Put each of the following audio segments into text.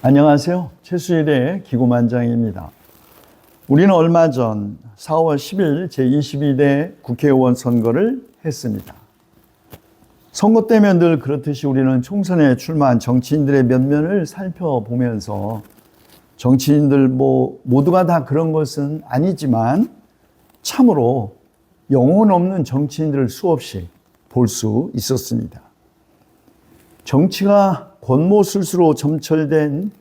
안녕하세요. 최수일의 기고만장입니다. 우리는 얼마 전 4월 10일 제22대 국회의원 선거를 했습니다. 선거 때면 늘 그렇듯이 우리는 총선에 출마한 정치인들의 면면을 살펴보면서 정치인들 모두가 다 그런 것은 아니지만 참으로 영혼 없는 정치인들을 수없이 볼 수 있었습니다. 정치가 권모술수로 점철된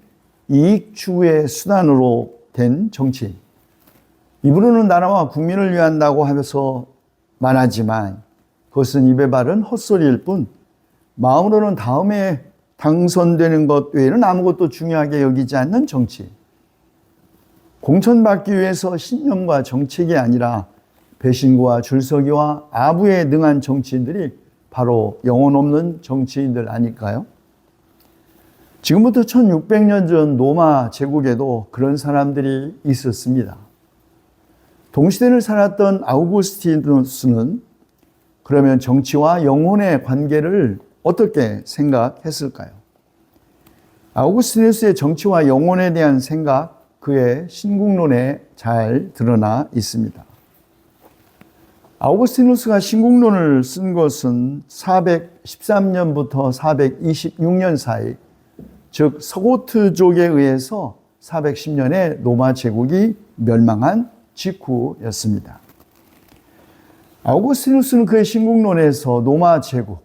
이익 추구의 수단으로 된 정치인. 입으로는 나라와 국민을 위한다고 하면서 말하지만 그것은 입에 바른 헛소리일 뿐 마음으로는 다음에 당선되는 것 외에는 아무것도 중요하게 여기지 않는 정치. 공천받기 위해서 신념과 정책이 아니라 배신과 줄서기와 아부에 능한 정치인들이 바로 영혼 없는 정치인들 아닐까요? 지금부터 1600년 전 로마 제국에도 그런 사람들이 있었습니다. 동시대를 살았던 아우구스티누스는 그러면 정치와 영혼의 관계를 어떻게 생각했을까요? 아우구스티누스의 정치와 영혼에 대한 생각, 그의 신국론에 잘 드러나 있습니다. 아우구스티누스가 신국론을 쓴 것은 413년부터 426년 사이, 즉 서고트족에 의해서 410년에 로마 제국이 멸망한 직후였습니다. 아우구스티누스는 그의 신국론에서 로마 제국,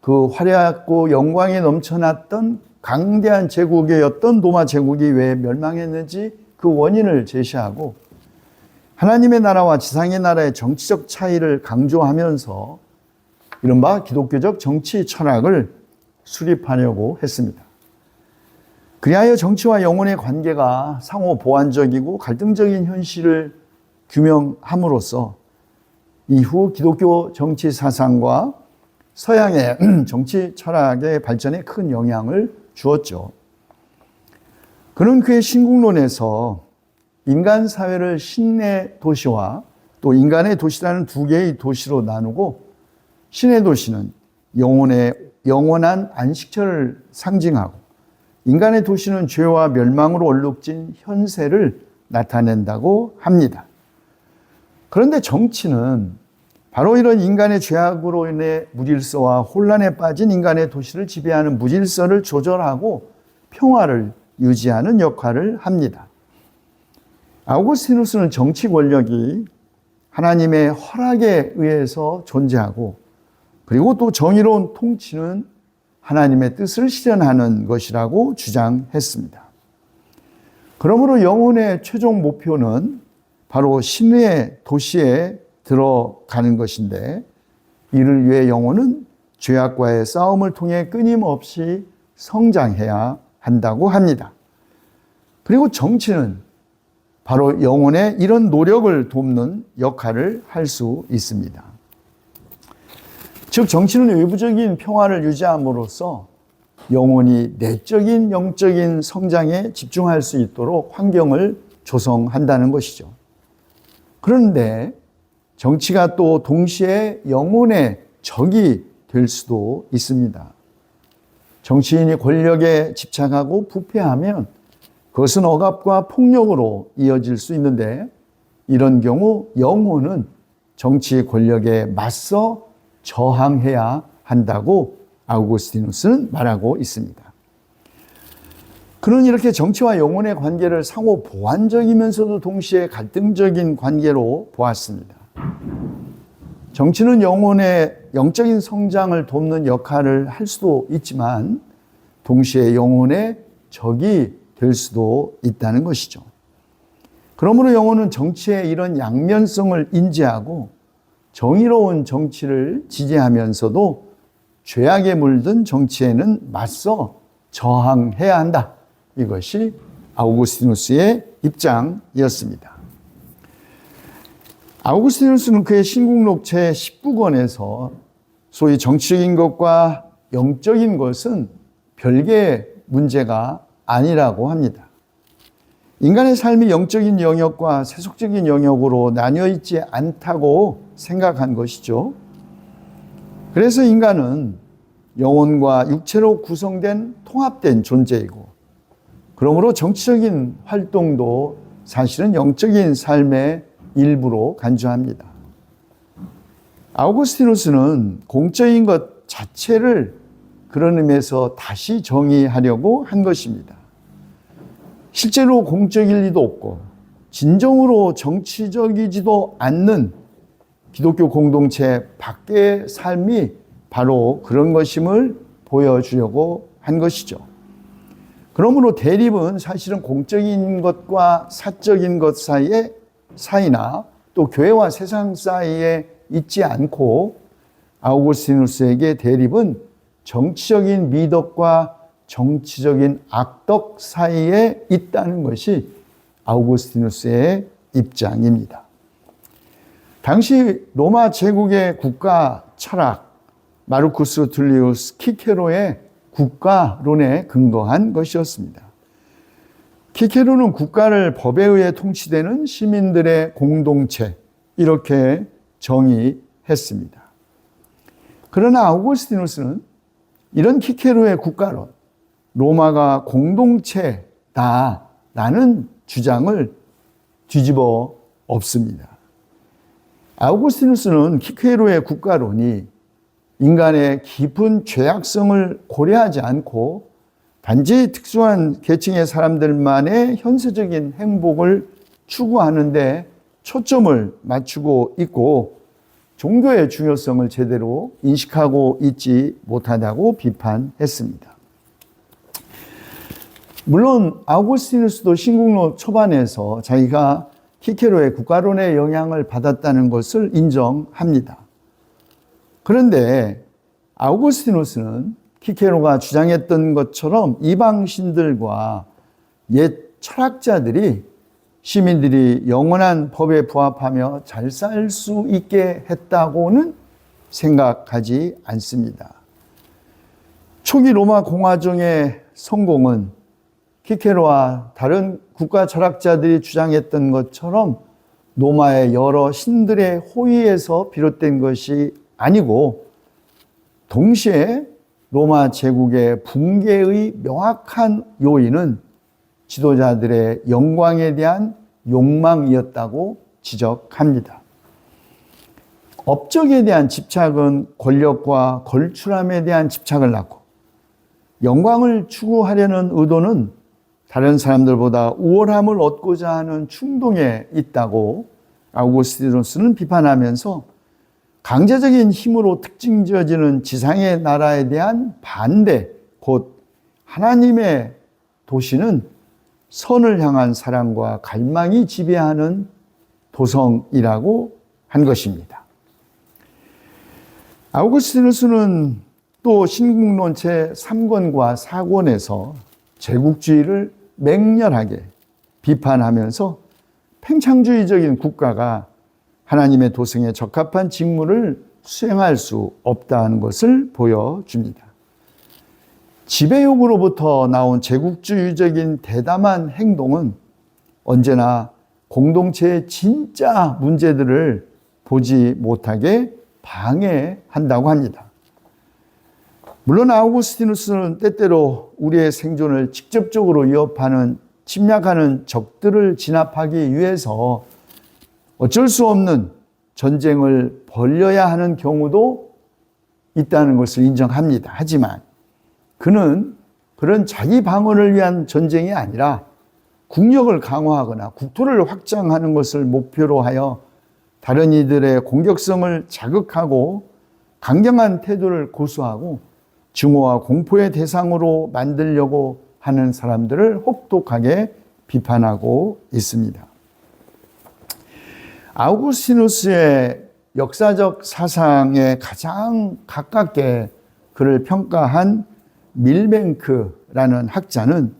그 화려하고 영광이 넘쳐났던 강대한 제국이었던 로마 제국이 왜 멸망했는지 그 원인을 제시하고 하나님의 나라와 지상의 나라의 정치적 차이를 강조하면서 이른바 기독교적 정치 철학을 수립하려고 했습니다. 그리하여 정치와 영혼의 관계가 상호 보완적이고 갈등적인 현실을 규명함으로써 이후 기독교 정치 사상과 서양의 정치 철학의 발전에 큰 영향을 주었죠. 그는 그의 신국론에서 인간 사회를 신의 도시와 또 인간의 도시라는 두 개의 도시로 나누고 신의 도시는 영원한 안식처를 상징하고 인간의 도시는 죄와 멸망으로 얼룩진 현세를 나타낸다고 합니다. 그런데 정치는 바로 이런 인간의 죄악으로 인해 무질서와 혼란에 빠진 인간의 도시를 지배하는 무질서를 조절하고 평화를 유지하는 역할을 합니다. 아우구스티누스는 정치 권력이 하나님의 허락에 의해서 존재하고 그리고 또 정의로운 통치는 하나님의 뜻을 실현하는 것이라고 주장했습니다. 그러므로 영혼의 최종 목표는 바로 신의 도시에 들어가는 것인데 이를 위해 영혼은 죄악과의 싸움을 통해 끊임없이 성장해야 한다고 합니다. 그리고 정치는 바로 영혼의 이런 노력을 돕는 역할을 할 수 있습니다. 즉 정치는 외부적인 평화를 유지함으로써 영혼이 내적인 영적인 성장에 집중할 수 있도록 환경을 조성한다는 것이죠. 그런데 정치가 또 동시에 영혼의 적이 될 수도 있습니다. 정치인이 권력에 집착하고 부패하면 그것은 억압과 폭력으로 이어질 수 있는데 이런 경우 영혼은 정치 권력에 맞서 저항해야 한다고 아우구스티누스는 말하고 있습니다. 그는 이렇게 정치와 영혼의 관계를 상호 보완적이면서도 동시에 갈등적인 관계로 보았습니다. 정치는 영혼의 영적인 성장을 돕는 역할을 할 수도 있지만 동시에 영혼의 적이 될 수도 있다는 것이죠. 그러므로 영혼은 정치의 이런 양면성을 인지하고 정의로운 정치를 지지하면서도 죄악에 물든 정치에는 맞서 저항해야 한다. 이것이 아우구스티누스의 입장이었습니다. 아우구스티누스는 그의 신국록 제19권에서 소위 정치적인 것과 영적인 것은 별개의 문제가 아니라고 합니다. 인간의 삶이 영적인 영역과 세속적인 영역으로 나뉘어 있지 않다고 생각한 것이죠. 그래서 인간은 영혼과 육체로 구성된 통합된 존재이고 그러므로 정치적인 활동도 사실은 영적인 삶의 일부로 간주합니다. 아우구스티누스는 공적인 것 자체를 그런 의미에서 다시 정의하려고 한 것입니다. 실제로 공적일 리도 없고 진정으로 정치적이지도 않는 기독교 공동체 밖의 삶이 바로 그런 것임을 보여주려고 한 것이죠. 그러므로 대립은 사실은 공적인 것과 사적인 것 사이의 사이나 또 교회와 세상 사이에 있지 않고 아우구스티누스에게 대립은 정치적인 미덕과 정치적인 악덕 사이에 있다는 것이 아우구스티누스의 입장입니다. 당시 로마 제국의 국가 철학 마르쿠스 툴리우스 키케로의 국가론에 근거한 것이었습니다. 키케로는 국가를 법에 의해 통치되는 시민들의 공동체 이렇게 정의했습니다. 그러나 아우구스티누스는 이런 키케로의 국가론, 로마가 공동체다라는 주장을 뒤집어 엎습니다. 아우구스티누스는 키케로의 국가론이 인간의 깊은 죄악성을 고려하지 않고 단지 특수한 계층의 사람들만의 현세적인 행복을 추구하는 데 초점을 맞추고 있고 종교의 중요성을 제대로 인식하고 있지 못하다고 비판했습니다. 물론 아우구스티누스도 신국로 초반에서 자기가 키케로의 국가론의 영향을 받았다는 것을 인정합니다. 그런데 아우구스티누스는 키케로가 주장했던 것처럼 이방신들과 옛 철학자들이 시민들이 영원한 법에 부합하며 잘 살 수 있게 했다고는 생각하지 않습니다. 초기 로마 공화정의 성공은 키케로와 다른 국가 철학자들이 주장했던 것처럼 로마의 여러 신들의 호의에서 비롯된 것이 아니고 동시에 로마 제국의 붕괴의 명확한 요인은 지도자들의 영광에 대한 욕망이었다고 지적합니다. 업적에 대한 집착은 권력과 걸출함에 대한 집착을 낳고 영광을 추구하려는 의도는 다른 사람들보다 우월함을 얻고자 하는 충동에 있다고 아우구스티누스는 비판하면서 강제적인 힘으로 특징 지어지는 지상의 나라에 대한 반대, 곧 하나님의 도시는 선을 향한 사랑과 갈망이 지배하는 도성이라고 한 것입니다. 아우구스티누스는 또 신국론 제3권과 4권에서 제국주의를 맹렬하게 비판하면서 팽창주의적인 국가가 하나님의 도성에 적합한 직무를 수행할 수 없다는 것을 보여줍니다. 지배욕으로부터 나온 제국주의적인 대담한 행동은 언제나 공동체의 진짜 문제들을 보지 못하게 방해한다고 합니다. 물론 아우구스티누스는 때때로 우리의 생존을 직접적으로 위협하는 침략하는 적들을 진압하기 위해서 어쩔 수 없는 전쟁을 벌여야 하는 경우도 있다는 것을 인정합니다. 하지만 그는 그런 자기 방어를 위한 전쟁이 아니라 국력을 강화하거나 국토를 확장하는 것을 목표로 하여 다른 이들의 공격성을 자극하고 강경한 태도를 고수하고 증오와 공포의 대상으로 만들려고 하는 사람들을 혹독하게 비판하고 있습니다. 아우구스티누스의 역사적 사상에 가장 가깝게 그를 평가한 밀뱅크라는 학자는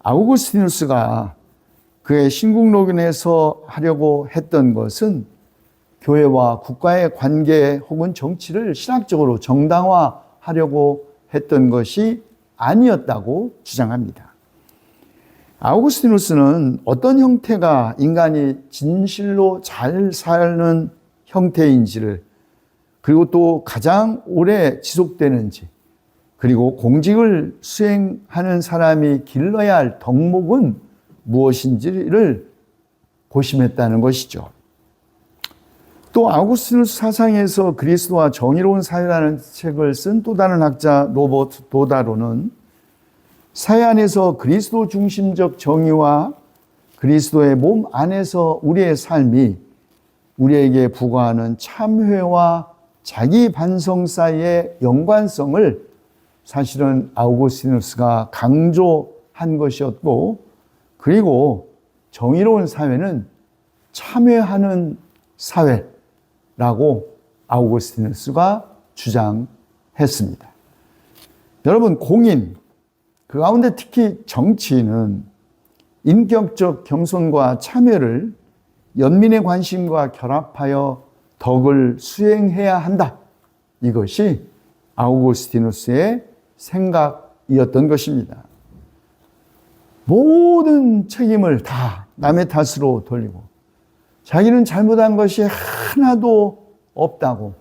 아우구스티누스가 그의 신국록에서 하려고 했던 것은 교회와 국가의 관계 혹은 정치를 신학적으로 정당화하려고 했던 것이 아니었다고 주장합니다. 아우구스티누스는 어떤 형태가 인간이 진실로 잘 사는 형태인지를 그리고 또 가장 오래 지속되는지 그리고 공직을 수행하는 사람이 길러야 할 덕목은 무엇인지를 고심했다는 것이죠. 또 아우구스티누스 사상에서 그리스도와 정의로운 사회라는 책을 쓴 또 다른 학자 로버트 도다로는 사회 안에서 그리스도 중심적 정의와 그리스도의 몸 안에서 우리의 삶이 우리에게 부과하는 참회와 자기 반성 사이의 연관성을 사실은 아우구스티누스가 강조한 것이었고, 그리고 정의로운 사회는 참회하는 사회라고 아우구스티누스가 주장했습니다. 여러분, 공인, 그 가운데 특히 정치인은 인격적 겸손과 참회를 연민의 관심과 결합하여 덕을 수행해야 한다. 이것이 아우구스티누스의 생각이었던 것입니다. 모든 책임을 다 남의 탓으로 돌리고 자기는 잘못한 것이 하나도 없다고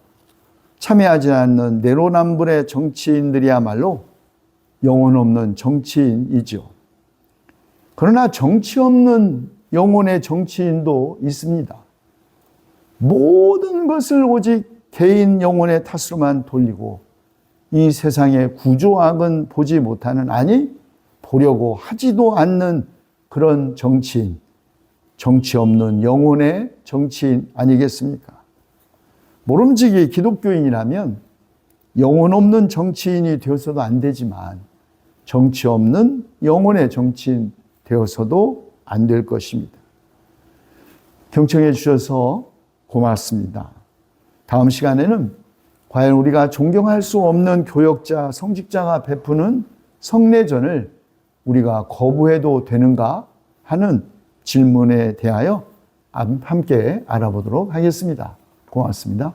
참여하지 않는 내로남불의 정치인들이야말로 영혼 없는 정치인이죠. 그러나 정치 없는 영혼의 정치인도 있습니다. 모든 것을 오직 개인 영혼의 탓으로만 돌리고 이 세상의 구조학은 보지 못하는, 아니 보려고 하지도 않는 그런 정치인, 정치 없는 영혼의 정치인 아니겠습니까? 모름지기 기독교인이라면 영혼 없는 정치인이 되어서도 안 되지만 정치 없는 영혼의 정치인 되어서도 안 될 것입니다. 경청해 주셔서 고맙습니다. 다음 시간에는 과연 우리가 존경할 수 없는 교역자, 성직자가 베푸는 성례전을 우리가 거부해도 되는가 하는 질문에 대하여 함께 알아보도록 하겠습니다. 고맙습니다.